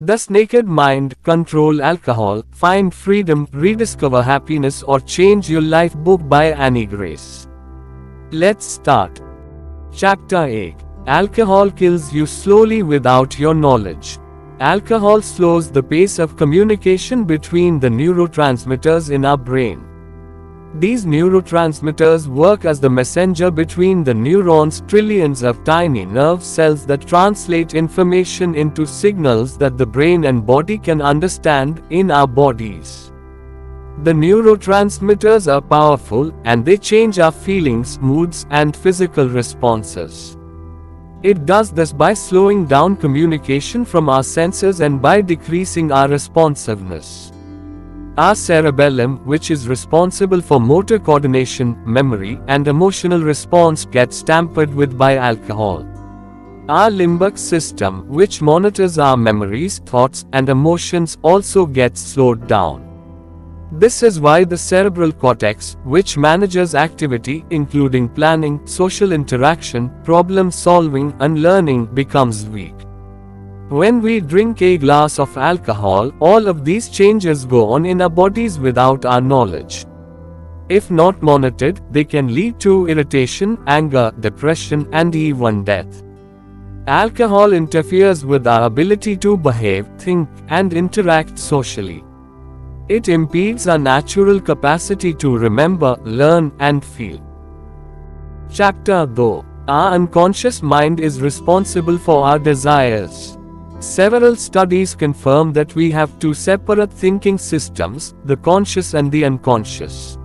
Thus, naked mind, control alcohol, find freedom, rediscover happiness, or change your life. Book by Annie Grace. Let's start. Chapter 8. Alcohol kills you slowly without your knowledge. Alcohol slows the pace of communication between the neurotransmitters in our brain. These neurotransmitters work as the messenger between the neurons, trillions of tiny nerve cells that translate information into signals that the brain and body can understand in our bodies. The neurotransmitters are powerful, and they change our feelings, moods, and physical responses. It does this by slowing down communication from our senses and by decreasing our responsiveness. Our cerebellum, which is responsible for motor coordination, memory, and emotional response, gets tampered with by alcohol. Our limbic system, which monitors our memories, thoughts, and emotions, also gets slowed down. This is why the cerebral cortex, which manages activity, including planning, social interaction, problem solving, and learning, becomes weak. When we drink a glass of alcohol, all of these changes go on in our bodies without our knowledge. If not monitored, they can lead to irritation, anger, depression, and even death. Alcohol interferes with our ability to behave, think, and interact socially. It impedes our natural capacity to remember, learn, and feel. Chapter 2. Our unconscious mind is responsible for our desires. Several studies confirm that we have two separate thinking systems, the conscious and the unconscious.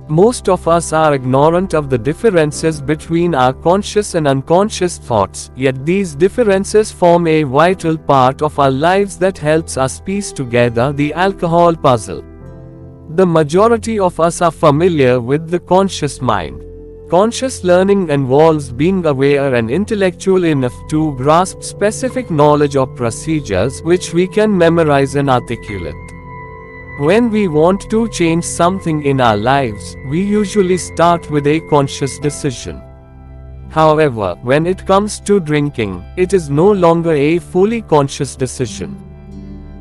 Most of us are ignorant of the differences between our conscious and unconscious thoughts, yet these differences form a vital part of our lives that helps us piece together the alcohol puzzle. The majority of us are familiar with the conscious mind. Conscious learning involves being aware and intellectual enough to grasp specific knowledge or procedures which we can memorize and articulate. When we want to change something in our lives, we usually start with a conscious decision. However, when it comes to drinking, it is no longer a fully conscious decision.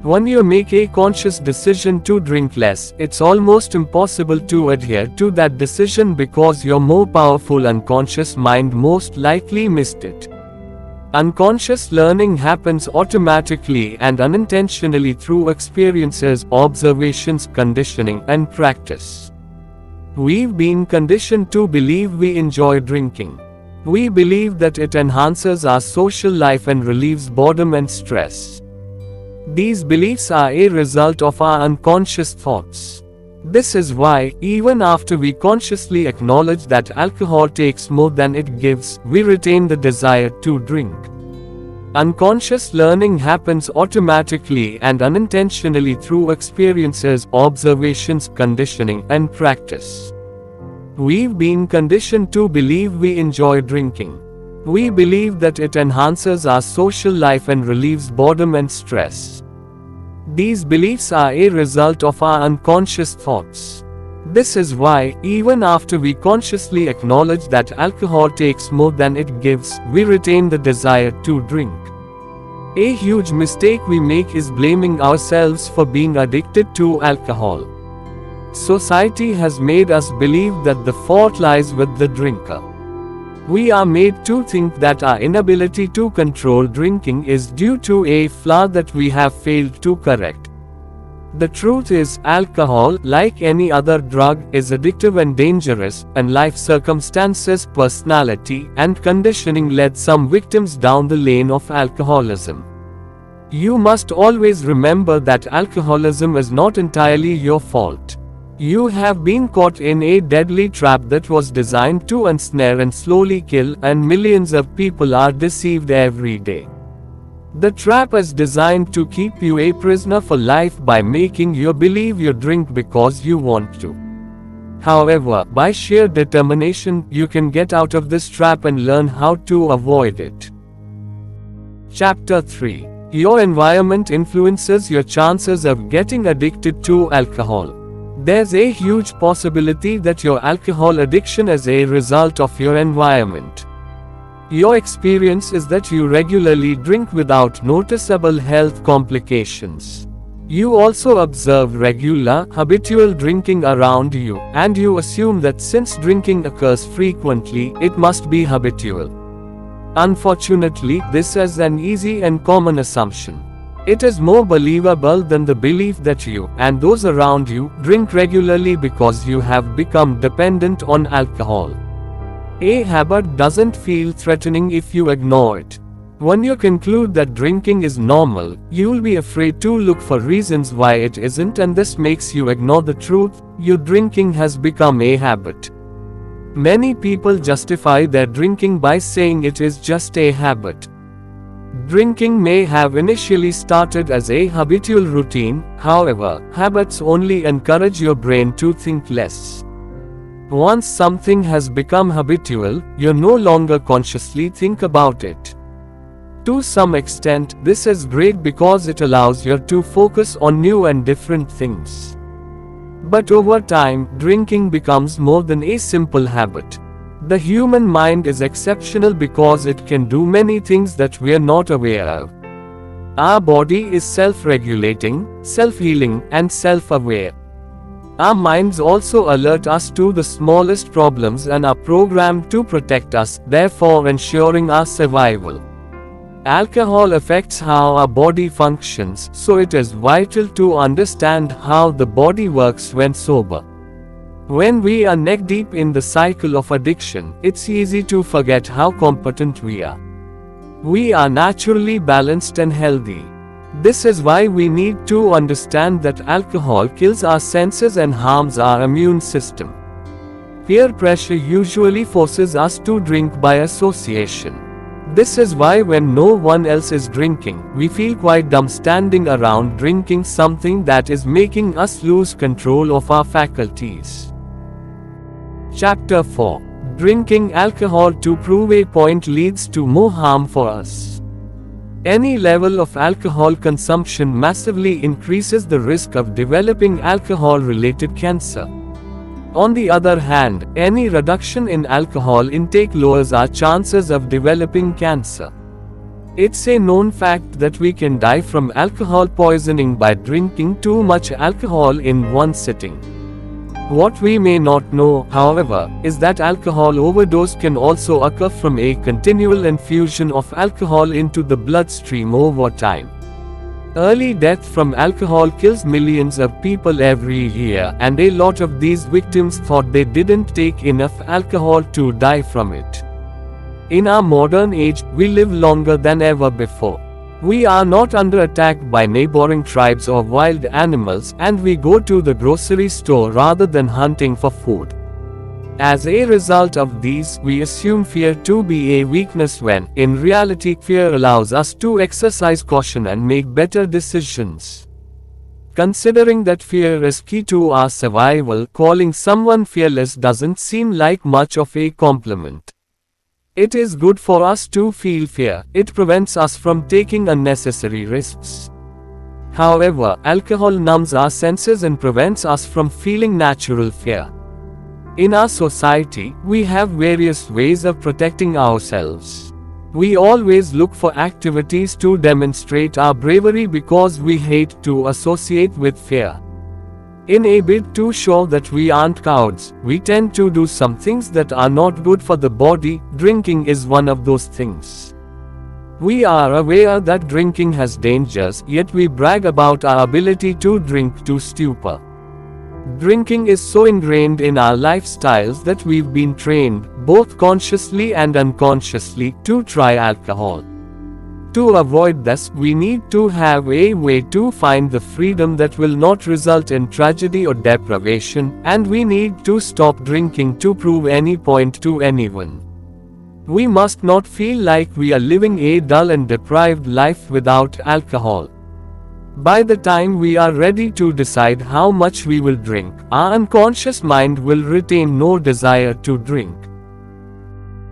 When you make a conscious decision to drink less, it's almost impossible to adhere to that decision because your more powerful unconscious mind most likely missed it. Unconscious learning happens automatically and unintentionally through experiences, observations, conditioning, and practice. We've been conditioned to believe we enjoy drinking. We believe that it enhances our social life and relieves boredom and stress. These beliefs are a result of our unconscious thoughts. This is why, even after we consciously acknowledge that alcohol takes more than it gives, we retain the desire to drink. Unconscious learning happens automatically and unintentionally through experiences, observations, conditioning, and practice. We've been conditioned to believe we enjoy drinking. We believe that it enhances our social life and relieves boredom and stress. These beliefs are a result of our unconscious thoughts. This is why, even after we consciously acknowledge that alcohol takes more than it gives, we retain the desire to drink. A huge mistake we make is blaming ourselves for being addicted to alcohol. Society has made us believe that the fault lies with the drinker. We are made to think that our inability to control drinking is due to a flaw that we have failed to correct. The truth is, alcohol, like any other drug, is addictive and dangerous, and life circumstances, personality, and conditioning led some victims down the lane of alcoholism. You must always remember that alcoholism is not entirely your fault. You have been caught in a deadly trap that was designed to ensnare and slowly kill, and millions of people are deceived every day. The trap is designed to keep you a prisoner for life by making you believe you drink because you want to. However, by sheer determination, you can get out of this trap and learn how to avoid it. Chapter 3. Your environment influences your chances of getting addicted to alcohol. There's a huge possibility that your alcohol addiction is a result of your environment. Your experience is that you regularly drink without noticeable health complications. You also observe regular, habitual drinking around you, and you assume that since drinking occurs frequently, it must be habitual. Unfortunately, this is an easy and common assumption. It is more believable than the belief that you, and those around you, drink regularly because you have become dependent on alcohol. A habit doesn't feel threatening if you ignore it. When you conclude that drinking is normal, you'll be afraid to look for reasons why it isn't, and this makes you ignore the truth: your drinking has become a habit. Many people justify their drinking by saying it is just a habit. Drinking may have initially started as a habitual routine, however, habits only encourage your brain to think less. Once something has become habitual, you no longer consciously think about it. To some extent, this is great because it allows you to focus on new and different things. But over time, drinking becomes more than a simple habit. The human mind is exceptional because it can do many things that we are not aware of. Our body is self-regulating, self-healing, and self-aware. Our minds also alert us to the smallest problems and are programmed to protect us, therefore ensuring our survival. Alcohol affects how our body functions, so it is vital to understand how the body works when sober. When we are neck-deep in the cycle of addiction, it's easy to forget how competent we are. We are naturally balanced and healthy. This is why we need to understand that alcohol kills our senses and harms our immune system. Peer pressure usually forces us to drink by association. This is why when no one else is drinking, we feel quite dumb standing around drinking something that is making us lose control of our faculties. Chapter 4. Drinking alcohol to prove a point leads to more harm for us. Any level of alcohol consumption massively increases the risk of developing alcohol-related cancer. On the other hand, any reduction in alcohol intake lowers our chances of developing cancer. It's a known fact that we can die from alcohol poisoning by drinking too much alcohol in one sitting. What we may not know, however, is that alcohol overdose can also occur from a continual infusion of alcohol into the bloodstream over time. Early death from alcohol kills millions of people every year, and a lot of these victims thought they didn't take enough alcohol to die from it. In our modern age, we live longer than ever before. We are not under attack by neighboring tribes or wild animals, and we go to the grocery store rather than hunting for food. As a result of these, we assume fear to be a weakness when, in reality, fear allows us to exercise caution and make better decisions. Considering that fear is key to our survival, calling someone fearless doesn't seem like much of a compliment. It is good for us to feel fear. It prevents us from taking unnecessary risks. However, alcohol numbs our senses and prevents us from feeling natural fear. In our society, we have various ways of protecting ourselves. We always look for activities to demonstrate our bravery because we hate to associate with fear. In a bid to show that we aren't cowards, we tend to do some things that are not good for the body. Drinking is one of those things. We are aware that drinking has dangers, yet we brag about our ability to drink to stupor. Drinking is so ingrained in our lifestyles that we've been trained, both consciously and unconsciously, to try alcohol. To avoid this, we need to have a way to find the freedom that will not result in tragedy or deprivation, and we need to stop drinking to prove any point to anyone. We must not feel like we are living a dull and deprived life without alcohol. By the time we are ready to decide how much we will drink, our unconscious mind will retain no desire to drink.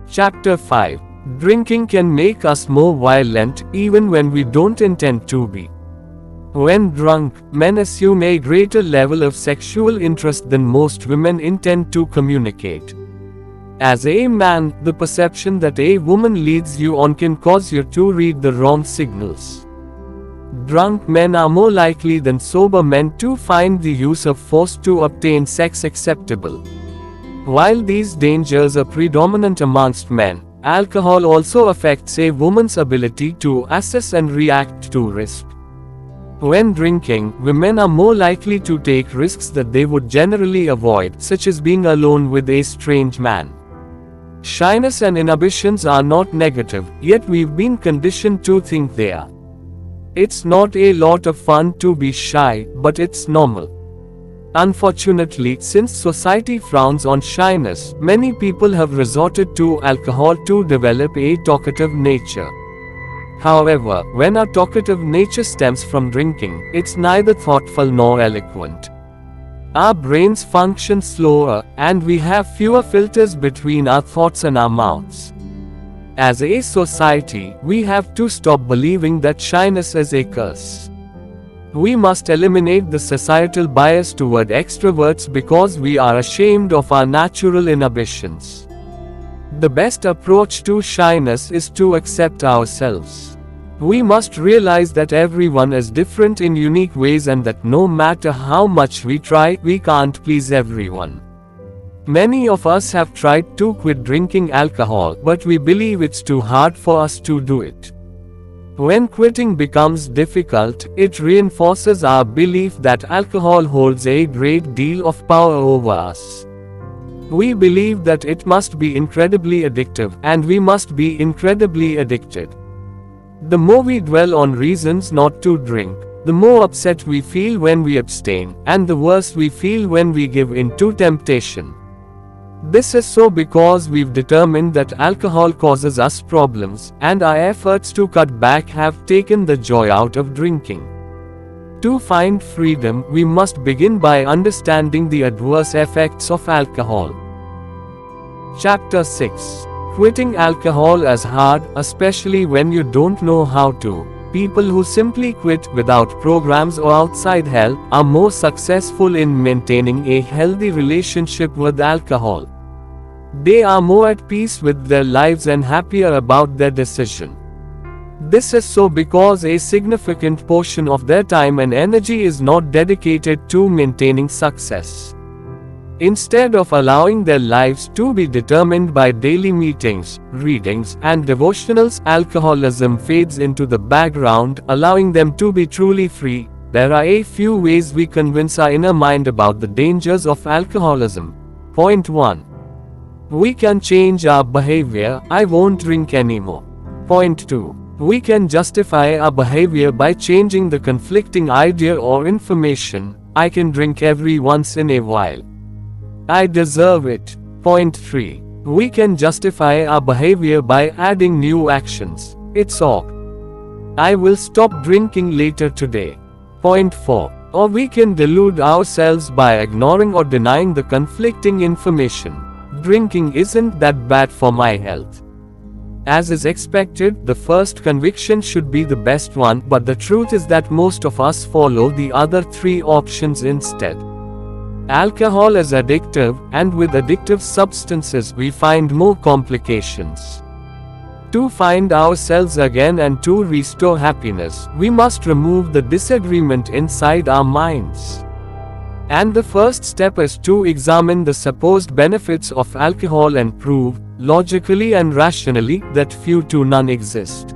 Chapter 5. Drinking can make us more violent, even when we don't intend to be. When drunk, men assume a greater level of sexual interest than most women intend to communicate. As a man, the perception that a woman leads you on can cause you to read the wrong signals. Drunk men are more likely than sober men to find the use of force to obtain sex acceptable. While these dangers are predominant amongst men, alcohol also affects a woman's ability to assess and react to risk. When drinking, women are more likely to take risks that they would generally avoid, such as being alone with a strange man. Shyness and inhibitions are not negative, yet we've been conditioned to think they are. It's not a lot of fun to be shy, but it's normal. Unfortunately, since society frowns on shyness, many people have resorted to alcohol to develop a talkative nature. However, when our talkative nature stems from drinking, it's neither thoughtful nor eloquent. Our brains function slower, and we have fewer filters between our thoughts and our mouths. As a society, we have to stop believing that shyness is a curse. We must eliminate the societal bias toward extroverts because we are ashamed of our natural inhibitions. The best approach to shyness is to accept ourselves. We must realize that everyone is different in unique ways and that no matter how much we try, we can't please everyone. Many of us have tried to quit drinking alcohol, but we believe it's too hard for us to do it. When quitting becomes difficult, it reinforces our belief that alcohol holds a great deal of power over us. We believe that it must be incredibly addictive, and we must be incredibly addicted. The more we dwell on reasons not to drink, the more upset we feel when we abstain, and the worse we feel when we give in to temptation. This is so because we've determined that alcohol causes us problems, and our efforts to cut back have taken the joy out of drinking. To find freedom, we must begin by understanding the adverse effects of alcohol. Chapter 6. Quitting alcohol is hard, especially when you don't know how to. People who simply quit without programs or outside help are more successful in maintaining a healthy relationship with alcohol. They are more at peace with their lives and happier about their decision. This is so because a significant portion of their time and energy is not dedicated to maintaining success. Instead of allowing their lives to be determined by daily meetings, readings, and devotionals, alcoholism fades into the background, allowing them to be truly free. There are a few ways we convince our inner mind about the dangers of alcoholism. Point 1. We can change our behavior. I won't drink anymore. Point 2. We can justify our behavior by changing the conflicting idea or information. I can drink every once in a while. I deserve it. Point 3. We can justify our behavior by adding new actions. It's ok. I will stop drinking later today. Point 4. Or we can delude ourselves by ignoring or denying the conflicting information. Drinking isn't that bad for my health. As is expected, the first conviction should be the best one, but the truth is that most of us follow the other three options instead. Alcohol is addictive, and with addictive substances we find more complications. To find ourselves again and to restore happiness, we must remove the disagreement inside our minds. And the first step is to examine the supposed benefits of alcohol and prove, logically and rationally, that few to none exist.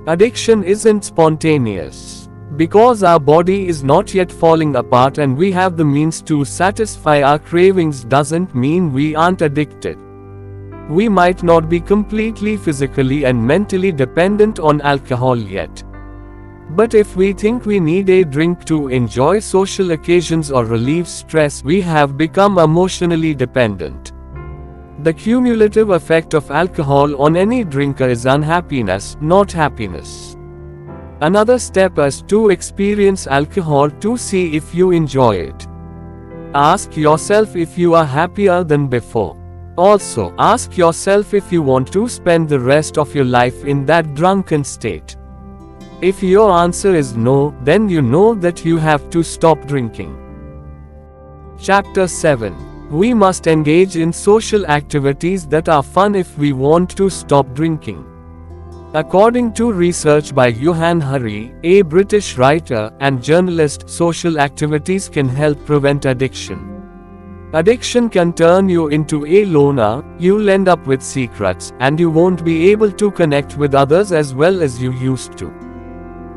Addiction isn't spontaneous. Because our body is not yet falling apart and we have the means to satisfy our cravings doesn't mean we aren't addicted. We might not be completely physically and mentally dependent on alcohol yet. But if we think we need a drink to enjoy social occasions or relieve stress, we have become emotionally dependent. The cumulative effect of alcohol on any drinker is unhappiness, not happiness. Another step is to experience alcohol to see if you enjoy it. Ask yourself if you are happier than before. Also, ask yourself if you want to spend the rest of your life in that drunken state. If your answer is no, then you know that you have to stop drinking. Chapter 7. We must engage in social activities that are fun if we want to stop drinking. According to research by Johann Hari, a British writer and journalist, social activities can help prevent addiction. Addiction can turn you into a loner, you'll end up with secrets, and you won't be able to connect with others as well as you used to.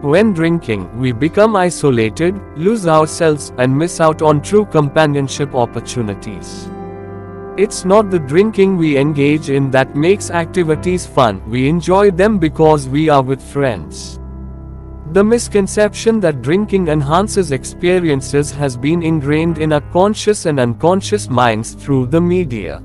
When drinking, we become isolated, lose ourselves, and miss out on true companionship opportunities. It's not the drinking we engage in that makes activities fun, we enjoy them because we are with friends. The misconception that drinking enhances experiences has been ingrained in our conscious and unconscious minds through the media.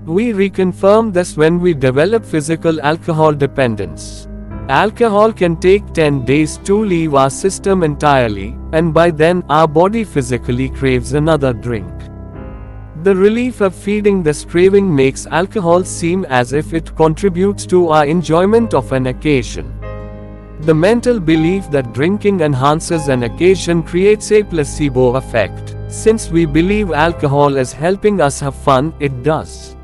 We reconfirm this when we develop physical alcohol dependence. Alcohol can take 10 days to leave our system entirely, and by then, our body physically craves another drink. The relief of feeding this craving makes alcohol seem as if it contributes to our enjoyment of an occasion. The mental belief that drinking enhances an occasion creates a placebo effect. Since we believe alcohol is helping us have fun, it does.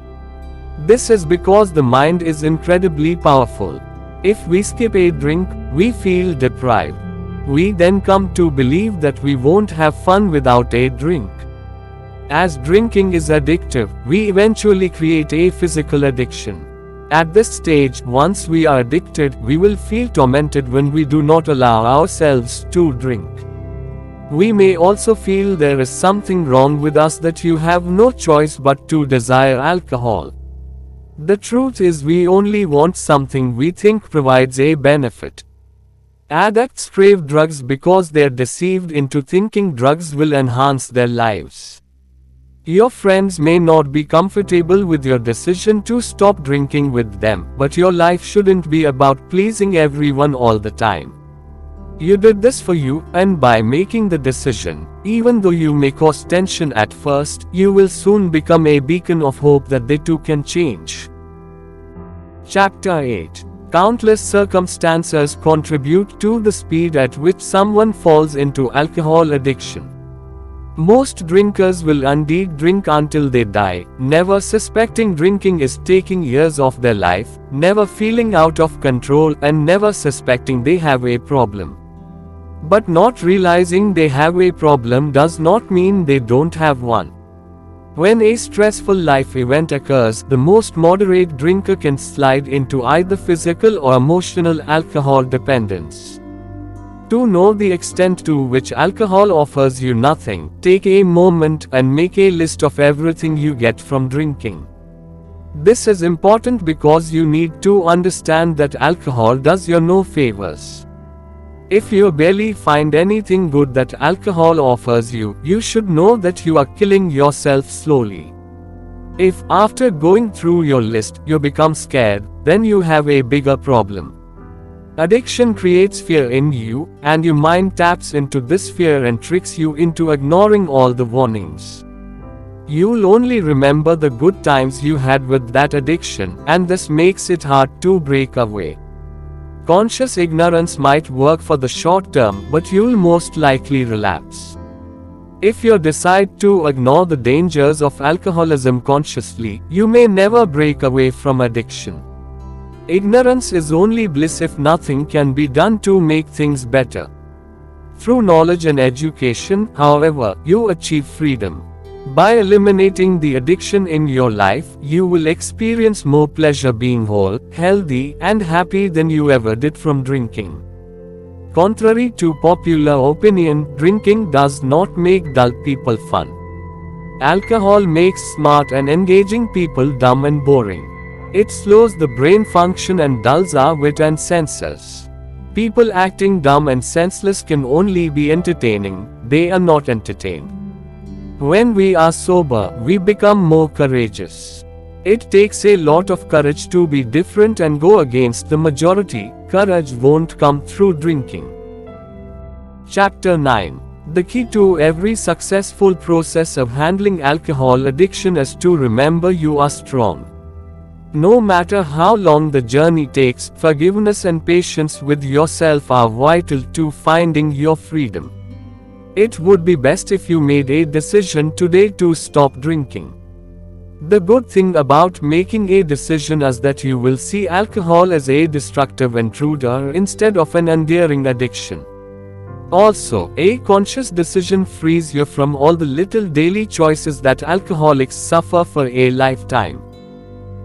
This is because the mind is incredibly powerful. If we skip a drink, we feel deprived. We then come to believe that we won't have fun without a drink. As drinking is addictive, we eventually create a physical addiction. At this stage, once we are addicted, we will feel tormented when we do not allow ourselves to drink. We may also feel there is something wrong with us that you have no choice but to desire alcohol. The truth is we only want something we think provides a benefit. Addicts crave drugs because they're deceived into thinking drugs will enhance their lives. Your friends may not be comfortable with your decision to stop drinking with them, but your life shouldn't be about pleasing everyone all the time. You did this for you, and by making the decision, even though you may cause tension at first, you will soon become a beacon of hope that they too can change. Chapter 8. Countless circumstances contribute to the speed at which someone falls into alcohol addiction. Most drinkers will indeed drink until they die, never suspecting drinking is taking years of their life, never feeling out of control, and never suspecting they have a problem. But not realizing they have a problem does not mean they don't have one. When a stressful life event occurs, the most moderate drinker can slide into either physical or emotional alcohol dependence. To know the extent to which alcohol offers you nothing, take a moment and make a list of everything you get from drinking. This is important because you need to understand that alcohol does you no favors. If you barely find anything good that alcohol offers you, you should know that you are killing yourself slowly. If, after going through your list, you become scared, then you have a bigger problem. Addiction creates fear in you, and your mind taps into this fear and tricks you into ignoring all the warnings. You'll only remember the good times you had with that addiction, and this makes it hard to break away. Conscious ignorance might work for the short term, but you'll most likely relapse. If you decide to ignore the dangers of alcoholism consciously, you may never break away from addiction. Ignorance is only bliss if nothing can be done to make things better. Through knowledge and education, however, you achieve freedom. By eliminating the addiction in your life, you will experience more pleasure being whole, healthy, and happy than you ever did from drinking. Contrary to popular opinion, drinking does not make dull people fun. Alcohol makes smart and engaging people dumb and boring. It slows the brain function and dulls our wit and senses. People acting dumb and senseless can only be entertaining, they are not entertained. When we are sober, we become more courageous. It takes a lot of courage to be different and go against the majority. Courage won't come through drinking. Chapter 9. The key to every successful process of handling alcohol addiction is to remember you are strong. No matter how long the journey takes, forgiveness and patience with yourself are vital to finding your freedom. It would be best if you made a decision today to stop drinking. The good thing about making a decision is that you will see alcohol as a destructive intruder instead of an endearing addiction. Also, a conscious decision frees you from all the little daily choices that alcoholics suffer for a lifetime.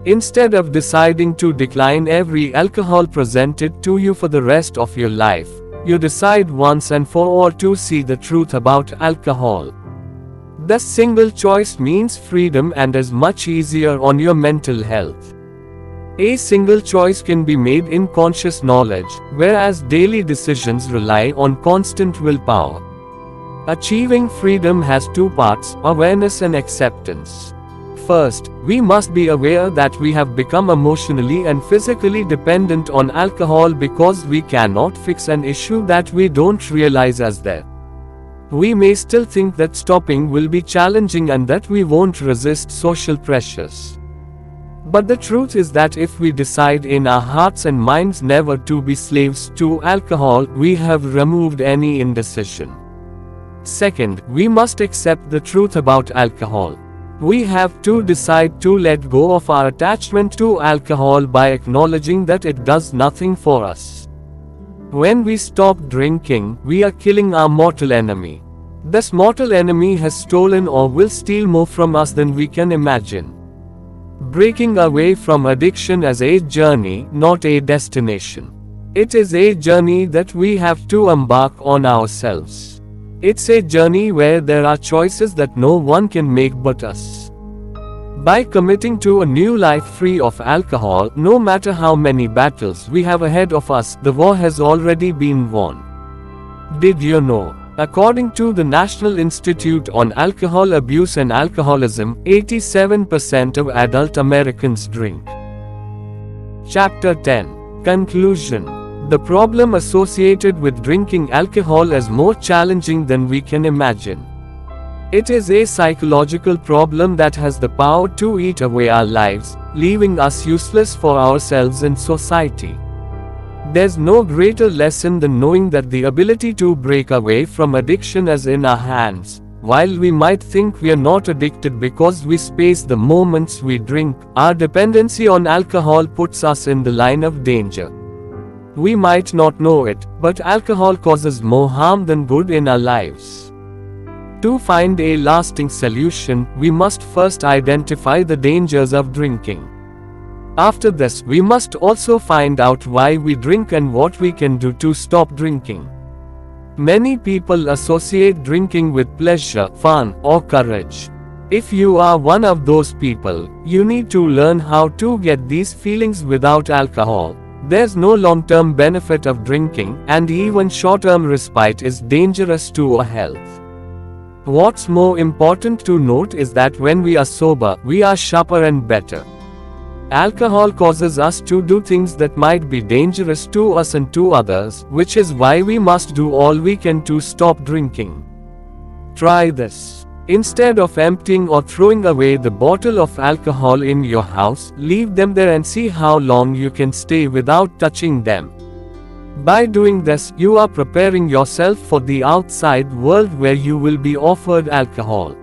Instead of deciding to decline every alcohol presented to you for the rest of your life, you decide once and for all to see the truth about alcohol. This single choice means freedom and is much easier on your mental health. A single choice can be made in conscious knowledge, whereas daily decisions rely on constant willpower. Achieving freedom has two parts: awareness and acceptance. First, we must be aware that we have become emotionally and physically dependent on alcohol because we cannot fix an issue that we don't realize is there. We may still think that stopping will be challenging and that we won't resist social pressures. But the truth is that if we decide in our hearts and minds never to be slaves to alcohol, we have removed any indecision. Second, we must accept the truth about alcohol. We have to decide to let go of our attachment to alcohol by acknowledging that it does nothing for us. When we stop drinking, we are killing our mortal enemy. This mortal enemy has stolen or will steal more from us than we can imagine. Breaking away from addiction is a journey, not a destination. It is a journey that we have to embark on ourselves. It's a journey where there are choices that no one can make but us. By committing to a new life free of alcohol, no matter how many battles we have ahead of us, the war has already been won. Did you know? According to the National Institute on Alcohol Abuse and Alcoholism, 87% of adult Americans drink. Chapter 10. Conclusion. The problem associated with drinking alcohol is more challenging than we can imagine. It is a psychological problem that has the power to eat away our lives, leaving us useless for ourselves and society. There's no greater lesson than knowing that the ability to break away from addiction is in our hands. While we might think we are not addicted because we space the moments we drink, our dependency on alcohol puts us in the line of danger. We might not know it, but alcohol causes more harm than good in our lives. To find a lasting solution, we must first identify the dangers of drinking. After this, we must also find out why we drink and what we can do to stop drinking. Many people associate drinking with pleasure, fun, or courage. If you are one of those people, you need to learn how to get these feelings without alcohol. There's no long-term benefit of drinking, and even short-term respite is dangerous to our health. What's more important to note is that when we are sober, we are sharper and better. Alcohol causes us to do things that might be dangerous to us and to others, which is why we must do all we can to stop drinking. Try this. Instead of emptying or throwing away the bottle of alcohol in your house, leave them there and see how long you can stay without touching them. By doing this, you are preparing yourself for the outside world where you will be offered alcohol.